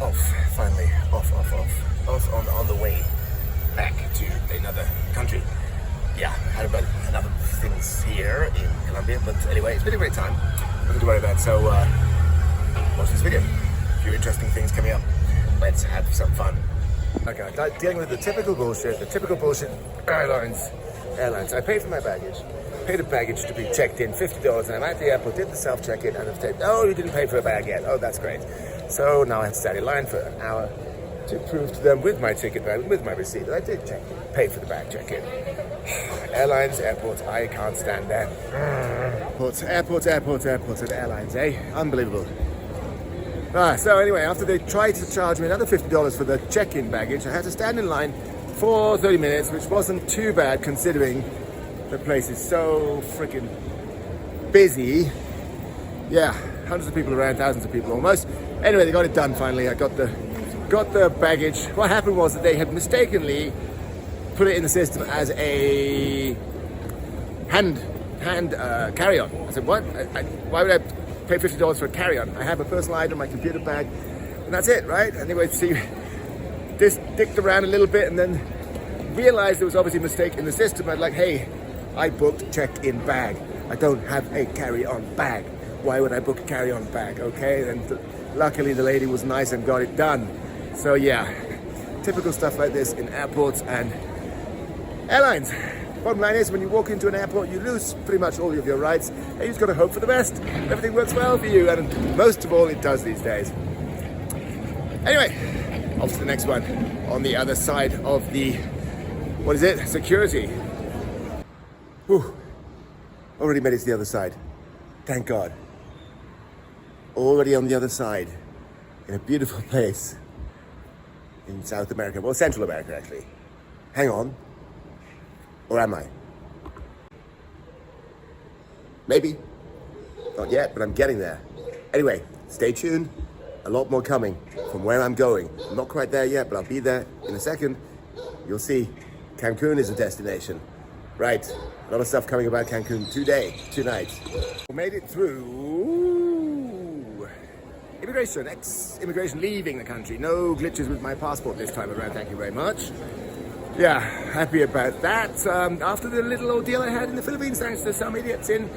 off, finally, off on the way back to another country. Yeah, had about enough things here in Colombia, but anyway, it's been a great time. Nothing to worry about, so watch this video. A few interesting things coming up. Let's have some fun. Okay, dealing with the typical bullshit airlines. I paid for my baggage. Paid a baggage to be checked in, $50, and I'm at the airport, did the self-check-in, and I've said, oh, you didn't pay for a bag yet. Oh, that's great. So now I have to stand in line for an hour to prove to them with my ticket bag, with my receipt, that I did pay for the bag check-in. Airlines, airports, I can't stand them. Airports, and airlines, eh? Unbelievable. So anyway, after they tried to charge me another $50 for the check-in baggage, I had to stand in line for 30 minutes, which wasn't too bad considering the place is so freaking busy. Yeah, hundreds of people around, thousands of people almost. Anyway, they got it done finally. I got the baggage. What happened was that they had mistakenly put it in the system as a hand carry-on. I said, what? Why would I pay $50 for a carry-on? I have a personal item, my computer bag, and that's it, right? Anyway, see, just dicked around a little bit and then realized there was obviously a mistake in the system. I'd like, hey, I booked check-in bag. I don't have a carry-on bag. Why would I book a carry-on bag? Okay, and luckily the lady was nice and got it done. So yeah, typical stuff like this in airports and airlines. Bottom line is, when you walk into an airport, you lose pretty much all of your rights, and you just got to hope for the best. Everything works well for you, and most of all, it does these days. Anyway, off to the next one. On the other side of the, what is it? Security. Whew. Already made it to the other side. Thank God. Already on the other side, in a beautiful place in South America, well, Central America actually. Hang on. Or am I? Maybe. Not yet, but I'm getting there. Anyway, stay tuned. A lot more coming from where I'm going. I'm not quite there yet, but I'll be there in a second. You'll see. Cancun is a destination. Right. A lot of stuff coming about Cancun tonight. We made it through immigration leaving the country. No glitches with my passport this time around, thank you very much. Yeah, happy about that. After the little ordeal I had in the Philippines, thanks to some idiots in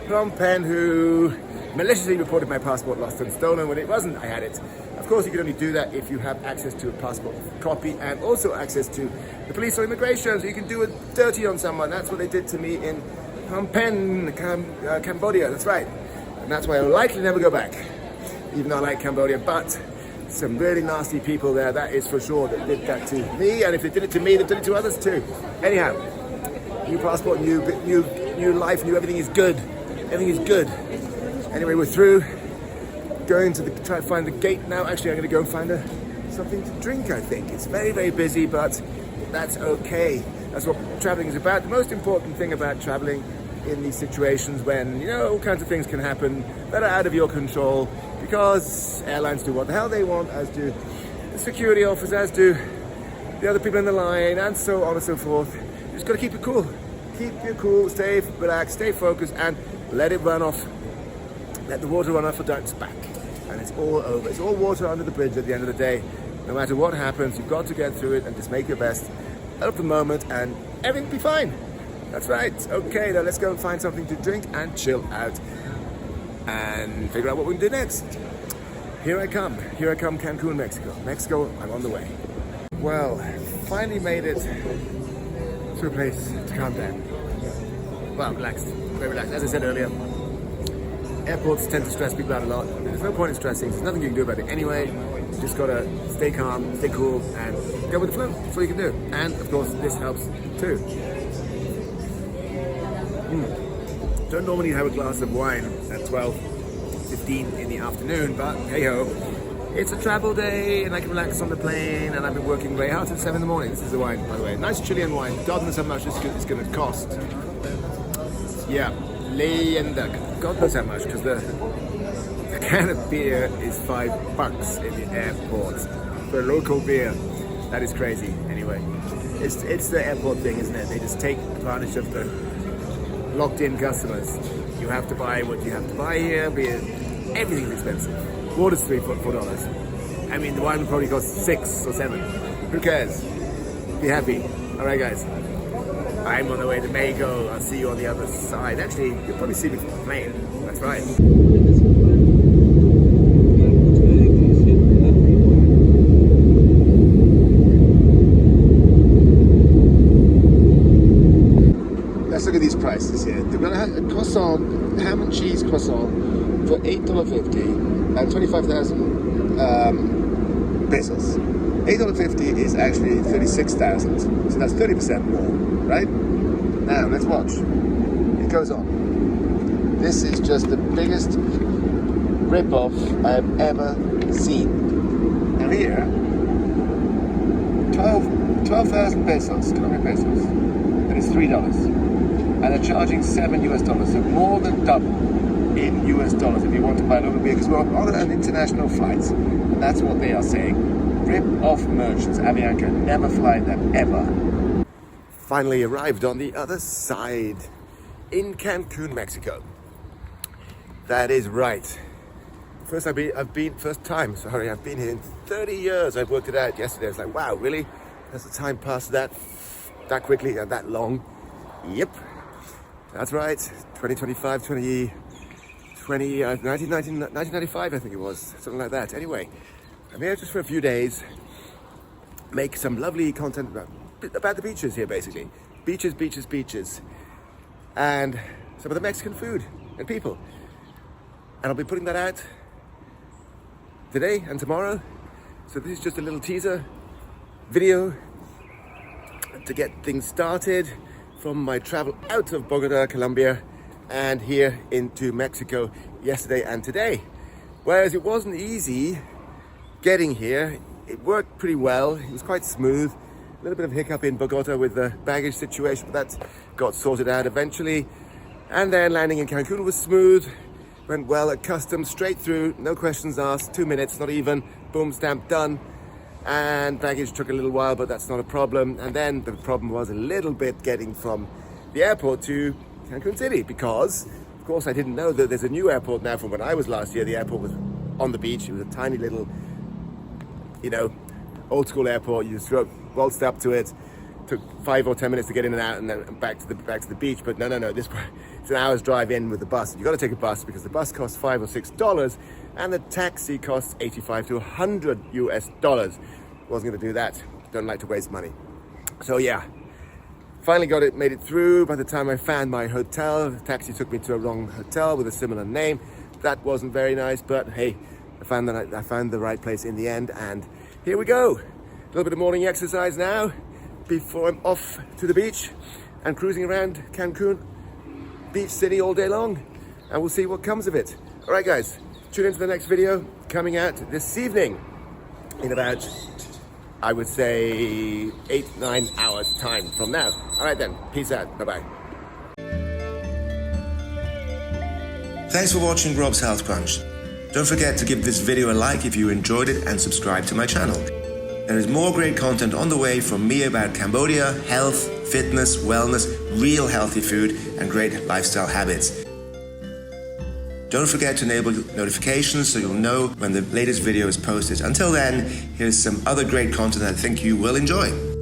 Phnom Penh who maliciously reported my passport lost and stolen when it wasn't. I had it. Of course, you can only do that if you have access to a passport copy and also access to the police or immigration, so you can do it dirty on someone. That's what they did to me in Phnom Penh, Cambodia. That's right. And that's why I'll likely never go back, even though I like Cambodia. But some really nasty people there, that is for sure, that did that to me. And if they did it to me, they did it to others too. Anyhow, new passport, new life, new everything is good. Everything is good. Anyway, we're through. Going to try to find the gate now. Actually, I'm going to go and find something to drink, I think. It's very, very busy, but that's okay. That's what traveling is about. The most important thing about traveling in these situations when, all kinds of things can happen that are out of your control, because airlines do what the hell they want, as do the security officers, as do the other people in the line, and so on and so forth. You just got to keep it cool. Keep it cool, stay relaxed, stay focused, and let it run off. Let the water run off until it's back. And it's all over. It's all water under the bridge at the end of the day. No matter what happens, you've got to get through it and just make your best of the moment, and everything will be fine. That's right. Okay, now let's go and find something to drink and chill out and figure out what we can do next. Here I come, Cancun, Mexico, I'm on the way. Well, finally made it to a place to calm down. Well, relaxed, very relaxed. As I said earlier, airports tend to stress people out a lot. There's no point in stressing, there's nothing you can do about it anyway. You just gotta stay calm, stay cool, and go with the flow. That's all you can do. And of course, this helps too. Don't normally have a glass of wine at 12:15 in the afternoon, but hey ho, it's a travel day and I can relax on the plane, and I've been working very hard since 7 in the morning. This is the wine, by the way. Nice Chilean wine. God knows how much it's going to cost. Yeah, leyenda. God knows how much, because the can of beer is $5 in the airport for local beer. That is crazy. Anyway, it's the airport thing, isn't it? They just take advantage of the locked-in customers. You have to buy what you have to buy here, be it everything's expensive. Water's $4. I mean, the one probably costs 6 or 7. Who cares? Be happy. All right, guys. I'm on the way to Mexico. I'll see you on the other side. Actually, you'll probably see me from the plane. That's right. Let's look at these prices here. They're going to have a croissant, ham and cheese croissant for $8.50 and 25,000 pesos. $8.50 is actually 36,000, so that's 30% more, right? Now let's watch. It goes on. This is just the biggest rip-off I have ever seen. Now here, 12,000 pesos, Colombian pesos. That is $3, and they're charging $7 US, so more than double in US dollars if you want to buy a little beer, because we're on an international flight, and that's what they are saying. Rip-off merchants. Avianca, never fly them, ever. Finally arrived on the other side in Cancun, Mexico. That is right. First time, I've been here in 30 years. I've worked it out yesterday. I was like, wow, really? Has the time passed that quickly and that long? Yep. That's right. 1995, I think it was. Something like that. Anyway, I'm here just for a few days, make some lovely content about the beaches here, basically. Beaches, beaches, beaches. And some of the Mexican food and people. And I'll be putting that out today and tomorrow. So this is just a little teaser video to get things started from my travel out of Bogota, Colombia, and here into Mexico yesterday and today. Whereas it wasn't easy getting here, it worked pretty well. It was quite smooth. A little bit of hiccup in Bogota with the baggage situation, but that got sorted out eventually. And then landing in Cancun was smooth. Went well at customs, straight through, no questions asked, 2 minutes, not even, boom, stamp, done. And baggage took a little while, but that's not a problem. And then the problem was a little bit getting from the airport to Cancun City, because, of course, I didn't know that there's a new airport now from when I was last year. The airport was on the beach. It was a tiny little, old school airport. You just waltzed up to it. Took 5 or 10 minutes to get in and out, and then back to the beach. But no. It's an hour's drive in with the bus. You got to take a bus because the bus costs $5 or $6, and the taxi costs $85 to $100 US. Wasn't going to do that. Don't like to waste money. So yeah, finally made it through. By the time I found my hotel, the taxi took me to a wrong hotel with a similar name. That wasn't very nice, but hey, I found the right place in the end, and here we go. A little bit of morning exercise now before I'm off to the beach and cruising around Cancun Beach City all day long, and we'll see what comes of it. All right, guys, tune into the next video coming out this evening in about, I would say, 8-9 hours time from now. All right then, peace out, bye-bye. Thanks for watching Rob's Health Crunch. Don't forget to give this video a like if you enjoyed it, and subscribe to my channel. There is more great content on the way from me about Cambodia, health, fitness, wellness, real healthy food, and great lifestyle habits. Don't forget to enable notifications so you'll know when the latest video is posted. Until then, here's some other great content I think you will enjoy.